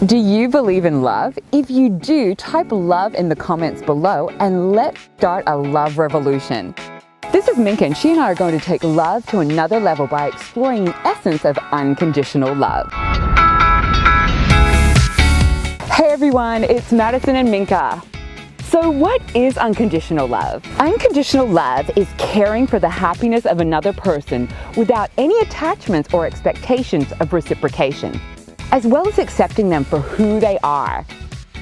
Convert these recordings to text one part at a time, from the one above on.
Do you believe in love? If you do, type love in the comments below and let's start a love revolution. This is Minka, and she and I are going to take love to another level by exploring the essence of unconditional love. Hey everyone, it's Madisen and Minka. So what is unconditional love? Unconditional love is caring for the happiness of another person without any attachments or expectations of reciprocation, as well as accepting them for who they are.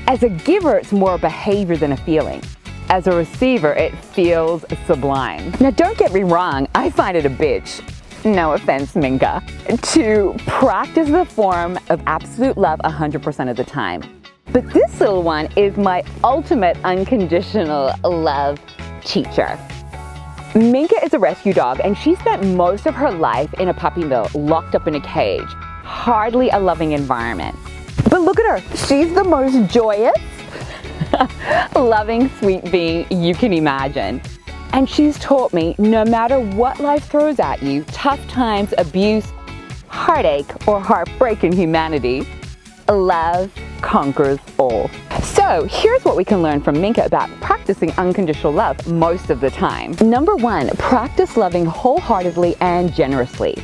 As a giver, it's more a behavior than a feeling. As a receiver, it feels sublime. Now don't get me wrong, I find it a bitch, no offense Minka, to practice the form of absolute love 100% of the time. But this little one is my ultimate unconditional love teacher. Minka is a rescue dog, and she spent most of her life in a puppy mill, locked up in a cage. Hardly a loving environment. But look at her, she's the most joyous, loving, sweet being you can imagine. And she's taught me, no matter what life throws at you, tough times, abuse, heartache, or heartbreak in humanity, love conquers all. So here's what we can learn from Minka about practicing unconditional love most of the time. Number one, practice loving wholeheartedly and generously.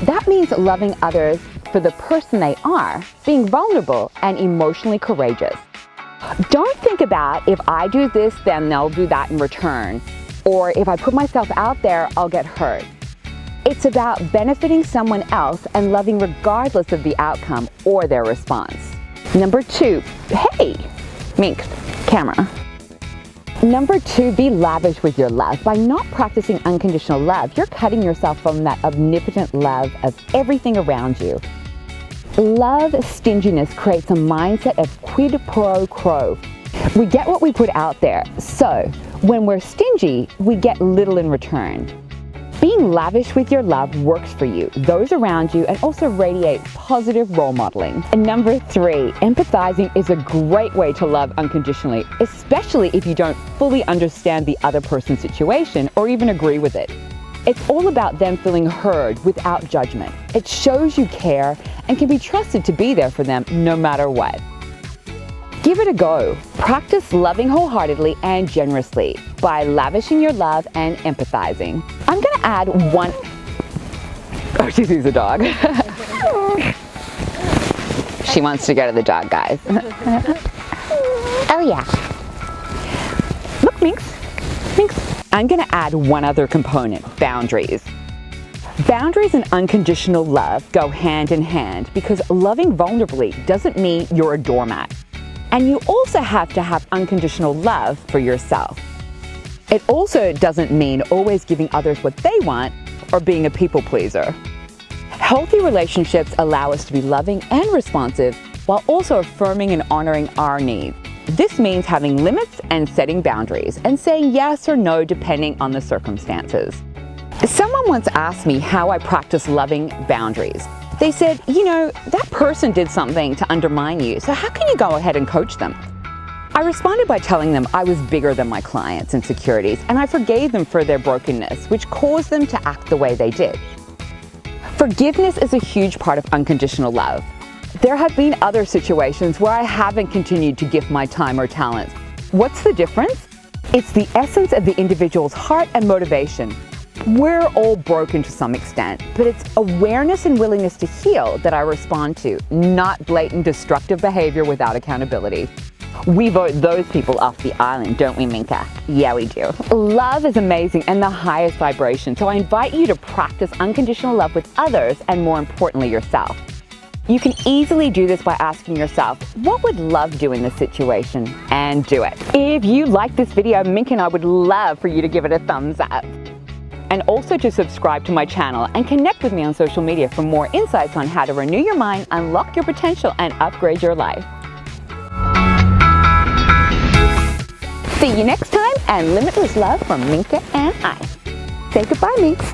That means loving others for the person they are, being vulnerable and emotionally courageous. Don't think about, if I do this, then they'll do that in return, or if I put myself out there, I'll get hurt. It's about benefiting someone else and loving regardless of the outcome or their response. Number two, hey, Mink, camera. Number two, be lavish with your love. By not practicing unconditional love, you're cutting yourself from that omnipotent love of everything around you. Love stinginess creates a mindset of quid pro quo. We get what we put out there. So when we're stingy, we get little in return. Being lavish with your love works for you, those around you, and also radiate positive role modeling. And number three, empathizing is a great way to love unconditionally, especially if you don't fully understand the other person's situation or even agree with it. It's all about them feeling heard without judgment. It shows you care and can be trusted to be there for them no matter what. Give it a go. Practice loving wholeheartedly and generously by lavishing your love and empathizing. I'm going to add one... Oh, she sees a dog. She wants to go to the dog, guys. Oh, yeah. Look, Minx. Minx. I'm going to add one other component, boundaries. Boundaries and unconditional love go hand in hand because loving vulnerably doesn't mean you're a doormat. And you also have to have unconditional love for yourself. It also doesn't mean always giving others what they want or being a people pleaser. Healthy relationships allow us to be loving and responsive while also affirming and honoring our needs. This means having limits and setting boundaries and saying yes or no depending on the circumstances. Someone once asked me how I practice loving boundaries. They said, you know, that person did something to undermine you, so how can you go ahead and coach them? I responded by telling them I was bigger than my clients' insecurities, and I forgave them for their brokenness, which caused them to act the way they did. Forgiveness is a huge part of unconditional love. There have been other situations where I haven't continued to give my time or talents. What's the difference? It's the essence of the individual's heart and motivation. We're all broken to some extent, but it's awareness and willingness to heal that I respond to, not blatant destructive behavior without accountability. We vote those people off the island, don't we, Minka? Yeah, we do. Love is amazing and the highest vibration, so I invite you to practice unconditional love with others and, more importantly, yourself. You can easily do this by asking yourself, what would love do in this situation? And do it. If you like this video, Minka and I would love for you to give it a thumbs up. And also to subscribe to my channel and connect with me on social media for more insights on how to renew your mind, unlock your potential, and upgrade your life. See you next time, and limitless love from Minka and I. Say goodbye, Minx.